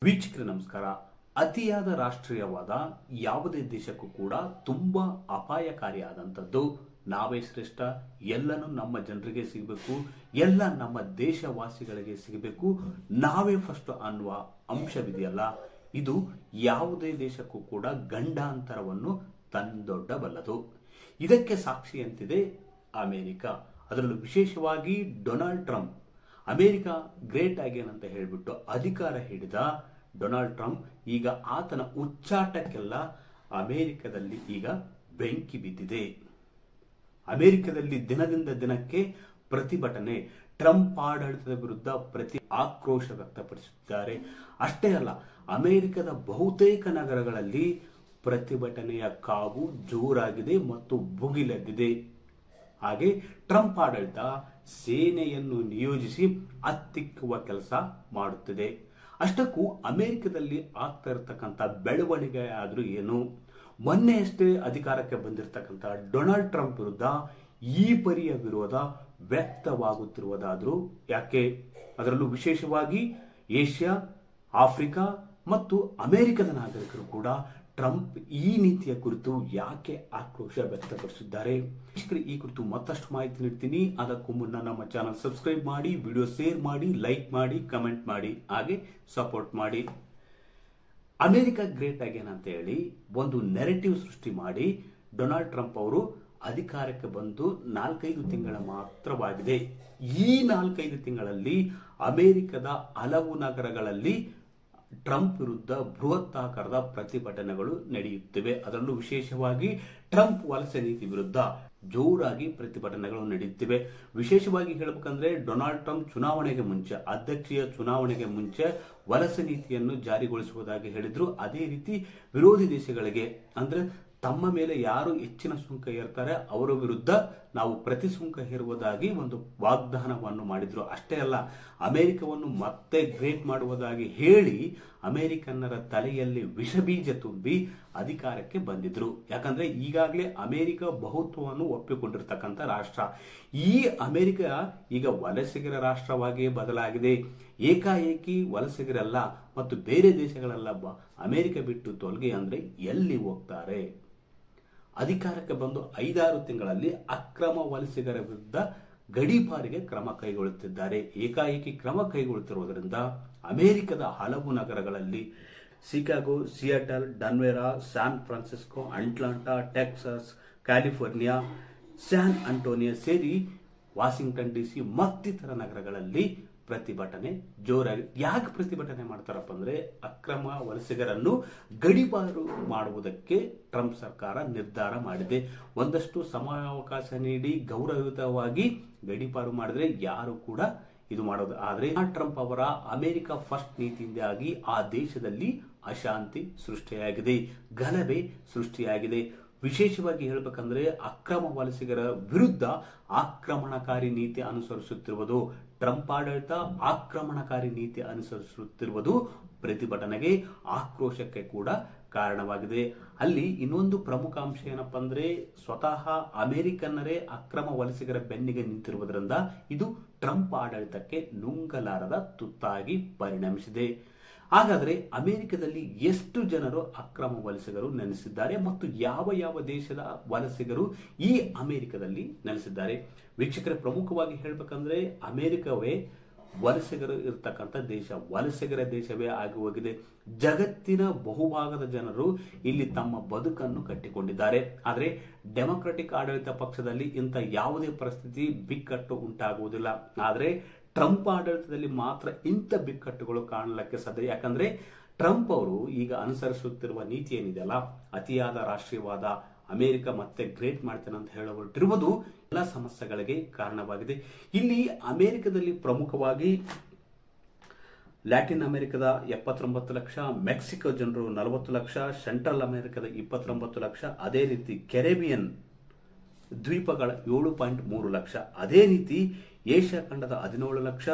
ವೀಕ್ಷಕರೇ ನಮಸ್ಕಾರ. ಅತಿಯಾದ ರಾಷ್ಟ್ರೀಯವಾದ ಯಾವುದೇ ದೇಶಕ್ಕೂ ಕೂಡ ತುಂಬಾ ಅಪಾಯಕಾರಿಯಾದಂಥದ್ದು. ನಾವೇ ಶ್ರೇಷ್ಠ, ಎಲ್ಲನೂ ನಮ್ಮ ಜನರಿಗೆ ಸಿಗಬೇಕು, ಎಲ್ಲ ನಮ್ಮ ದೇಶವಾಸಿಗಳಿಗೆ ಸಿಗಬೇಕು, ನಾವೇ ಫಸ್ಟ್ ಅನ್ನುವ ಅಂಶವಿದೆಯಲ್ಲ, ಇದು ಯಾವುದೇ ದೇಶಕ್ಕೂ ಕೂಡ ಗಂಡಾಂತರವನ್ನು ತಂದೊಡ್ಡಬಲ್ಲದು. ಇದಕ್ಕೆ ಸಾಕ್ಷಿಯಂತಿದೆ ಅಮೆರಿಕ. ಅದರಲ್ಲೂ ವಿಶೇಷವಾಗಿ Donald Trump. America great again ಅಂತ ಹೇಳಿಬಿಟ್ಟು ಅಧಿಕಾರ ಹಿಡಿದ ಡೊನಾಲ್ಡ್ ಟ್ರಂಪ್ ಈಗ ಆತನ ಉಚ್ಚಾಟಕ್ಕೆಲ್ಲ ಅಮೆರಿಕದಲ್ಲಿ ಈಗ ಬೆಂಕಿ ಬಿದ್ದಿದೆ. ಅಮೆರಿಕದಲ್ಲಿ ದಿನದಿಂದ ದಿನಕ್ಕೆ ಪ್ರತಿಭಟನೆ, ಟ್ರಂಪ್ ಆಡಳಿತದ ವಿರುದ್ಧ ಆಕ್ರೋಶ ವ್ಯಕ್ತಪಡಿಸುತ್ತಿದ್ದಾರೆ. ಅಷ್ಟೇ ಅಲ್ಲ, ಅಮೆರಿಕದ ಬಹುತೇಕ ನಗರಗಳಲ್ಲಿ ಪ್ರತಿಭಟನೆಯ ಕಾವು ಜೋರಾಗಿದೆ ಮತ್ತು ಭುಗಿಲೆದ್ದಿದೆ. ಹಾಗೆ ಟ್ರಂಪ್ ಆಡಳಿತ ಸೇನೆಯನ್ನು ನಿಯೋಜಿಸಿ ಹತ್ತಿಕ್ಕುವ ಕೆಲಸ ಮಾಡುತ್ತಿದೆ. ಅಷ್ಟಕ್ಕೂ ಅಮೆರಿಕದಲ್ಲಿ ಆಗ್ತಾ ಇರತಕ್ಕಂಥ ಬೆಳವಣಿಗೆ ಆದ್ರೂ ಏನು? ಮೊನ್ನೆಯಷ್ಟೇ ಅಧಿಕಾರಕ್ಕೆ ಬಂದಿರತಕ್ಕಂಥ ಡೊನಾಲ್ಡ್ ಟ್ರಂಪ್ ವಿರುದ್ಧ ಈ ಪರಿಯ ವಿರೋಧ ವ್ಯಕ್ತವಾಗುತ್ತಿರುವುದಾದ್ರೂ ಯಾಕೆ? ಅದರಲ್ಲೂ ವಿಶೇಷವಾಗಿ ಏಷ್ಯಾ, ಆಫ್ರಿಕಾ ಮತ್ತು ಅಮೆರಿಕದ ನಾಗರಿಕರು ಕೂಡ ಟ್ರಂಪ್ ಈ ನೀತಿಯ ಕುರಿತು ಯಾಕೆ ಆಕ್ರೋಶ ವ್ಯಕ್ತಪಡಿಸಿದ್ದಾರೆ? ಈ ಕುರಿತು ಮತ್ತಷ್ಟು ಮಾಹಿತಿ ನೀಡ್ತೀನಿ. ಅದಕ್ಕೂ ಮುನ್ನ ನಮ್ಮ ಚಾನಲ್ ಸಬ್ಸ್ಕ್ರೈಬ್ ಮಾಡಿ, ವಿಡಿಯೋ ಶೇರ್ ಮಾಡಿ, ಲೈಕ್ ಮಾಡಿ, ಕಮೆಂಟ್ ಮಾಡಿ, ಹಾಗೆ ಸಪೋರ್ಟ್ ಮಾಡಿ. ಅಮೆರಿಕ ಗ್ರೇಟ್ ಅಗೇನ್ ಅಂತ ಹೇಳಿ ಒಂದು ನೆರೆಟಿವ್ ಸೃಷ್ಟಿ ಮಾಡಿ ಡೊನಾಲ್ಡ್ ಟ್ರಂಪ್ ಅವರು ಅಧಿಕಾರಕ್ಕೆ ಬಂದು 4-5 ತಿಂಗಳ ಮಾತ್ರವಾಗಿದೆ. ಈ 4-5 ತಿಂಗಳಲ್ಲಿ ಅಮೆರಿಕದ ಹಲವು ನಗರಗಳಲ್ಲಿ ಟ್ರಂಪ್ ವಿರುದ್ಧ ಬೃಹತ್ತಾಕಾರದ ಪ್ರತಿಭಟನೆಗಳು ನಡೆಯುತ್ತಿವೆ. ಅದರಲ್ಲೂ ವಿಶೇಷವಾಗಿ ಟ್ರಂಪ್ ವಲಸೆ ನೀತಿ ವಿರುದ್ಧ ಜೋರಾಗಿ ಪ್ರತಿಭಟನೆಗಳು ನಡೆಯುತ್ತಿವೆ. ವಿಶೇಷವಾಗಿ ಹೇಳಬೇಕಂದ್ರೆ ಡೊನಾಲ್ಡ್ ಟ್ರಂಪ್ ಚುನಾವಣೆಗೆ ಮುಂಚೆ, ಅಧ್ಯಕ್ಷೀಯ ಚುನಾವಣೆಗೆ ಮುಂಚೆ ವಲಸೆ ನೀತಿಯನ್ನು ಜಾರಿಗೊಳಿಸುವುದಾಗಿ ಹೇಳಿದ್ರು. ಅದೇ ರೀತಿ ವಿರೋಧಿ ದೇಶಗಳಿಗೆ ಅಂದ್ರೆ ತಮ್ಮ ಮೇಲೆ ಯಾರು ಹೆಚ್ಚಿನ ಸುಂಕ ಹೇರ್ತಾರೆ ಅವರ ವಿರುದ್ಧ ನಾವು ಪ್ರತಿ ಸುಂಕ ಹೇರುವುದಾಗಿ ಒಂದು ವಾಗ್ದಾನವನ್ನು ಮಾಡಿದ್ರು. ಅಷ್ಟೇ ಅಲ್ಲ, ಅಮೆರಿಕವನ್ನು ಮತ್ತೆ ಗ್ರೇಟ್ ಮಾಡುವುದಾಗಿ ಹೇಳಿ ಅಮೆರಿಕನ್ನರ ತಲೆಯಲ್ಲಿ ವಿಷಬೀಜ ತುಂಬಿ ಅಧಿಕಾರಕ್ಕೆ ಬಂದಿದ್ರು. ಯಾಕಂದ್ರೆ ಈಗಾಗಲೇ ಅಮೆರಿಕ ಬಹುತ್ವವನ್ನು ಒಪ್ಪಿಕೊಂಡಿರ್ತಕ್ಕಂಥ ರಾಷ್ಟ್ರ. ಈ ಅಮೆರಿಕ ಈಗ ವಲಸಿಗರ ರಾಷ್ಟ್ರವಾಗಿ ಬದಲಾಗಿದೆ. ಏಕಾಏಕಿ ವಲಸಿಗರಲ್ಲ ಮತ್ತು ಬೇರೆ ದೇಶಗಳೆಲ್ಲ ಅಮೆರಿಕ ಬಿಟ್ಟು ತೊಲಗಿ ಅಂದ್ರೆ ಎಲ್ಲಿ ಹೋಗ್ತಾರೆ? ಅಧಿಕಾರಕ್ಕೆ ಬಂದು 5-6 ತಿಂಗಳಲ್ಲಿ ಅಕ್ರಮ ವಲಸಿಗರ ವಿರುದ್ಧ ಗಡೀಪಾರಿಗೆ ಕ್ರಮ ಕೈಗೊಳ್ಳುತ್ತಿದ್ದಾರೆ. ಏಕಾಏಕಿ ಕ್ರಮ ಕೈಗೊಳ್ಳುತ್ತಿರುವುದರಿಂದ ಅಮೆರಿಕದ ಹಲವು ನಗರಗಳಲ್ಲಿ Chicago, Seattle, Denver, San Francisco, Atlanta, Texas, California, San Antonio ಸೇರಿ ವಾಷಿಂಗ್ಟನ್ DC ಮತ್ತಿತರ ನಗರಗಳಲ್ಲಿ ಪ್ರತಿಭಟನೆ ಜೋರಾಗಿ. ಯಾಕೆ ಪ್ರತಿಭಟನೆ ಮಾಡ್ತಾರಪ್ಪ ಅಂದ್ರೆ ಅಕ್ರಮ ವಲಸಿಗರನ್ನು ಗಡೀಪಾರು ಮಾಡುವುದಕ್ಕೆ ಟ್ರಂಪ್ ಸರ್ಕಾರ ನಿರ್ಧಾರ ಮಾಡಿದೆ. ಒಂದಷ್ಟು ಸಮಯಾವಕಾಶ ನೀಡಿ ಗೌರವಯುತವಾಗಿ ಗಡೀಪಾರು ಮಾಡಿದ್ರೆ ಯಾರು ಕೂಡ ಇದು ಮಾಡೋದು. ಆದ್ರೆ ಟ್ರಂಪ್ ಅವರ ಅಮೆರಿಕ ಫಸ್ಟ್ ನೀತಿಯಿಂದಾಗಿ ಆ ದೇಶದಲ್ಲಿ ಅಶಾಂತಿ ಸೃಷ್ಟಿಯಾಗಿದೆ, ಗಲಭೆ ಸೃಷ್ಟಿಯಾಗಿದೆ. ವಿಶೇಷವಾಗಿ ಹೇಳಬೇಕಂದ್ರೆ ಅಕ್ರಮ ವಲಸಿಗರ ವಿರುದ್ಧ ಆಕ್ರಮಣಕಾರಿ ನೀತಿ ಅನುಸರಿಸುತ್ತಿರುವುದು, ಟ್ರಂಪ್ ಆಡಳಿತ ಆಕ್ರಮಣಕಾರಿ ನೀತಿ ಅನುಸರಿಸುತ್ತಿರುವುದು ಪ್ರತಿಭಟನೆಗೆ, ಆಕ್ರೋಶಕ್ಕೆ ಕೂಡ ಕಾರಣವಾಗಿದೆ. ಅಲ್ಲಿ ಇನ್ನೊಂದು ಪ್ರಮುಖ ಅಂಶ ಏನಪ್ಪಾ ಅಂದ್ರೆ ಸ್ವತಃ ಅಮೆರಿಕನ್ನರೇ ಅಕ್ರಮ ವಲಸಿಗರ ಬೆನ್ನಿಗೆ ನಿಂತಿರುವುದರಿಂದ ಇದು ಟ್ರಂಪ್ ಆಡಳಿತಕ್ಕೆ ನುಂಗಲಾರದ ತುತ್ತಾಗಿ ಪರಿಣಮಿಸಿದೆ. ಹಾಗಾದ್ರೆ ಅಮೆರಿಕದಲ್ಲಿ ಎಷ್ಟು ಜನರು ಅಕ್ರಮ ವಲಸಿಗರು ನೆಲೆಸಿದ್ದಾರೆ ಮತ್ತು ಯಾವ ಯಾವ ದೇಶದ ವಲಸಿಗರು ಈ ಅಮೆರಿಕದಲ್ಲಿ ನೆಲೆಸಿದ್ದಾರೆ? ವೀಕ್ಷಕರೇ, ಪ್ರಮುಖವಾಗಿ ಹೇಳ್ಬೇಕಂದ್ರೆ ಅಮೆರಿಕವೇ ವಲಸಿಗರು ಇರತಕ್ಕಂಥ ದೇಶ, ವಲಸಿಗರ ದೇಶವೇ ಆಗಿ ಹೋಗಿದೆ. ಜಗತ್ತಿನ ಬಹುಭಾಗದ ಜನರು ಇಲ್ಲಿ ತಮ್ಮ ಬದುಕನ್ನು ಕಟ್ಟಿಕೊಂಡಿದ್ದಾರೆ. ಆದರೆ ಡೆಮೊಕ್ರೆಟಿಕ್ ಆಡಳಿತ ಪಕ್ಷದಲ್ಲಿ ಇಂಥ ಯಾವುದೇ ಪರಿಸ್ಥಿತಿ ಬಿಕ್ಕಟ್ಟು ಉಂಟಾಗುವುದಿಲ್ಲ. ಆದರೆ ಟ್ರಂಪ್ ಆಡಳಿತದಲ್ಲಿ ಮಾತ್ರ ಇಂಥ ಬಿಕ್ಕಟ್ಟುಗಳು ಕಾಣಲಿಕ್ಕೆ ಸಾಧ್ಯ. ಯಾಕಂದ್ರೆ ಟ್ರಂಪ್ ಅವರು ಈಗ ಅನುಸರಿಸುತ್ತಿರುವ ನೀತಿ ಏನಿದೆಯಲ್ಲ, ಅತಿಯಾದ ರಾಷ್ಟ್ರೀಯವಾದ, ಅಮೆರಿಕ ಮತ್ತೆ ಗ್ರೇಟ್ ಮಾಡ್ತೇನೆ ಅಂತ ಹೇಳಲ್ಪಟ್ಟಿರುವುದು ಎಲ್ಲ ಸಮಸ್ಯೆಗಳಿಗೆ ಕಾರಣವಾಗಿದೆ. ಇಲ್ಲಿ ಅಮೆರಿಕದಲ್ಲಿ ಪ್ರಮುಖವಾಗಿ ಲ್ಯಾಟಿನ್ ಅಮೆರಿಕದ 79 ಲಕ್ಷ, ಮೆಕ್ಸಿಕೋ ಜನರು 40 ಲಕ್ಷ, ಸೆಂಟ್ರಲ್ ಅಮೆರಿಕದ 29 ಲಕ್ಷ, ಅದೇ ರೀತಿ ಕೆರೆಬಿಯನ್ ದ್ವೀಪಗಳ 7.3 ಲಕ್ಷ, ಅದೇ ರೀತಿ ಏಷ್ಯಾ ಖಂಡದ 17 ಲಕ್ಷ,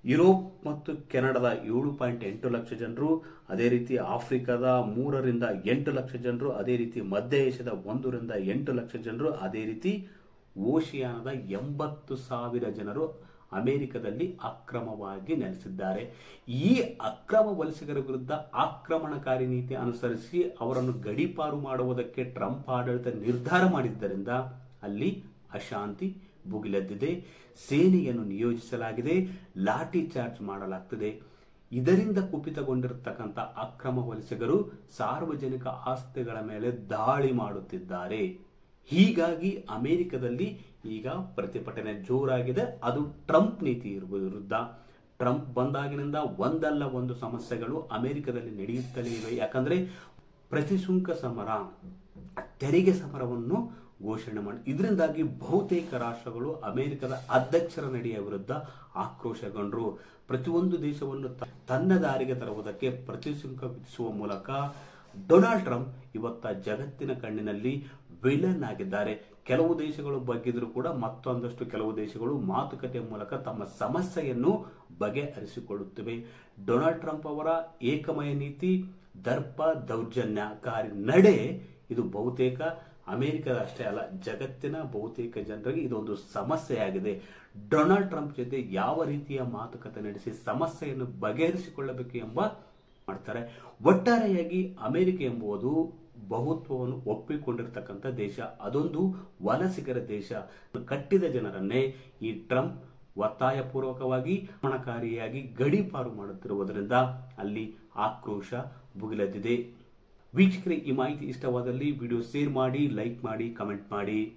ಯುರೋಪ್ ಮತ್ತು ಕೆನಡಾದ 7.8 ಲಕ್ಷ ಜನರು, ಅದೇ ರೀತಿ ಆಫ್ರಿಕಾದ 3ರಿಂದ 8 ಲಕ್ಷ ಜನರು, ಅದೇ ರೀತಿ ಮಧ್ಯ ಏಷ್ಯಾದ 1ರಿಂದ 8 ಲಕ್ಷ ಜನರು, ಅದೇ ರೀತಿ ಓಷಿಯಾನದ 80,000 ಜನರು ಅಮೆರಿಕದಲ್ಲಿ ಅಕ್ರಮವಾಗಿ ನೆಲೆಸಿದ್ದಾರೆ. ಈ ಅಕ್ರಮ ವಲಸಿಗರ ವಿರುದ್ಧ ಆಕ್ರಮಣಕಾರಿ ನೀತಿ ಅನುಸರಿಸಿ ಅವರನ್ನು ಗಡೀಪಾರು ಮಾಡುವುದಕ್ಕೆ ಟ್ರಂಪ್ ಆಡಳಿತ ನಿರ್ಧಾರ ಮಾಡಿದ್ದರಿಂದ ಅಲ್ಲಿ ಅಶಾಂತಿ ಭುಗಿಲೆದ್ದಿದೆ. ಸೇನೆಯನ್ನು ನಿಯೋಜಿಸಲಾಗಿದೆ, ಲಾಠಿ ಚಾರ್ಜ್ ಮಾಡಲಾಗ್ತಿದೆ. ಇದರಿಂದ ಕುಪಿತಗೊಂಡಿರತಕ್ಕಂಥ ಅಕ್ರಮ ವಲಸಿಗರು ಸಾರ್ವಜನಿಕ ಆಸ್ತಿಗಳ ಮೇಲೆ ದಾಳಿ ಮಾಡುತ್ತಿದ್ದಾರೆ. ಹೀಗಾಗಿ ಅಮೆರಿಕದಲ್ಲಿ ಈಗ ಪ್ರತಿಭಟನೆ ಜೋರಾಗಿದೆ. ಅದು ಟ್ರಂಪ್ ನೀತಿ ವಿರುದ್ಧ. ಟ್ರಂಪ್ ಬಂದಾಗಿನಿಂದ ಒಂದಲ್ಲ ಒಂದು ಸಮಸ್ಯೆಗಳು ಅಮೆರಿಕದಲ್ಲಿ ನಡೆಯುತ್ತಲೇ ಇವೆ. ಯಾಕಂದ್ರೆ ಪ್ರತಿಸುಂಕ ಸಮರ, ತೆರಿಗೆ ಸಮರವನ್ನು ಘೋಷಣೆ ಮಾಡಿ ಇದರಿಂದಾಗಿ ಬಹುತೇಕ ರಾಷ್ಟ್ರಗಳು ಅಮೆರಿಕದ ಅಧ್ಯಕ್ಷರ ನಡೆಯ ವಿರುದ್ಧ ಆಕ್ರೋಶಗೊಂಡರು. ಪ್ರತಿಯೊಂದು ದೇಶವನ್ನು ತನ್ನ ದಾರಿಗೆ ತರುವುದಕ್ಕೆ ಪ್ರತಿಸುಂಕ ವಿಧಿಸುವ ಮೂಲಕ ಡೊನಾಲ್ಡ್ ಟ್ರಂಪ್ ಇವತ್ತ ಜಗತ್ತಿನ ಕಣ್ಣಿನಲ್ಲಿ ವಿಲನ್ ಆಗಿದ್ದಾರೆ. ಕೆಲವು ದೇಶಗಳು ಬಗ್ಗಿದ್ರು ಕೂಡ ಮತ್ತೊಂದಷ್ಟು ಕೆಲವು ದೇಶಗಳು ಮಾತುಕತೆಯ ಮೂಲಕ ತಮ್ಮ ಸಮಸ್ಯೆಯನ್ನು ಬಗೆಹರಿಸಿಕೊಳ್ಳುತ್ತಿವೆ. ಡೊನಾಲ್ಡ್ ಟ್ರಂಪ್ ಅವರ ಏಕಮಯ ನೀತಿ, ದರ್ಪ ದೌರ್ಜನ್ಯಕಾರಿ ನಡೆ ಇದು ಬಹುತೇಕ ಅಮೆರಿಕದ ಅಷ್ಟೇ ಅಲ್ಲ, ಜಗತ್ತಿನ ಬಹುತೇಕ ಜನರಿಗೆ ಇದೊಂದು ಸಮಸ್ಯೆಯಾಗಿದೆ. ಡೊನಾಲ್ಡ್ ಟ್ರಂಪ್ ಜೊತೆ ಯಾವ ರೀತಿಯ ಮಾತುಕತೆ ನಡೆಸಿ ಸಮಸ್ಯೆಯನ್ನು ಬಗೆಹರಿಸಿಕೊಳ್ಳಬೇಕು ಎಂಬ ಮಾಡ್ತಾರೆ. ಒಟ್ಟಾರೆಯಾಗಿ ಅಮೆರಿಕ ಎಂಬುದು ಬಹುತ್ವವನ್ನು ಒಪ್ಪಿಕೊಂಡಿರ್ತಕ್ಕಂಥ ದೇಶ. ಅದೊಂದು ವಲಸಿಗರ ದೇಶ. ಕಟ್ಟಿದ ಜನರನ್ನೇ ಈ ಟ್ರಂಪ್ ಒತ್ತಾಯಪೂರ್ವಕವಾಗಿ ಆಕ್ರಮಣಕಾರಿಯಾಗಿ ಗಡೀಪಾರು ಮಾಡುತ್ತಿರುವುದರಿಂದ ಅಲ್ಲಿ ಆಕ್ರೋಶ ಭುಗಿಲೆದ್ದಿದೆ. ವೀಕ್ಷಕರೇ, ಈ ಮಾಹಿತಿ ಇಷ್ಟವಾದಲ್ಲಿ ವಿಡಿಯೋ ಶೇರ್ ಮಾಡಿ, ಲೈಕ್ ಮಾಡಿ, ಕಮೆಂಟ್ ಮಾಡಿ.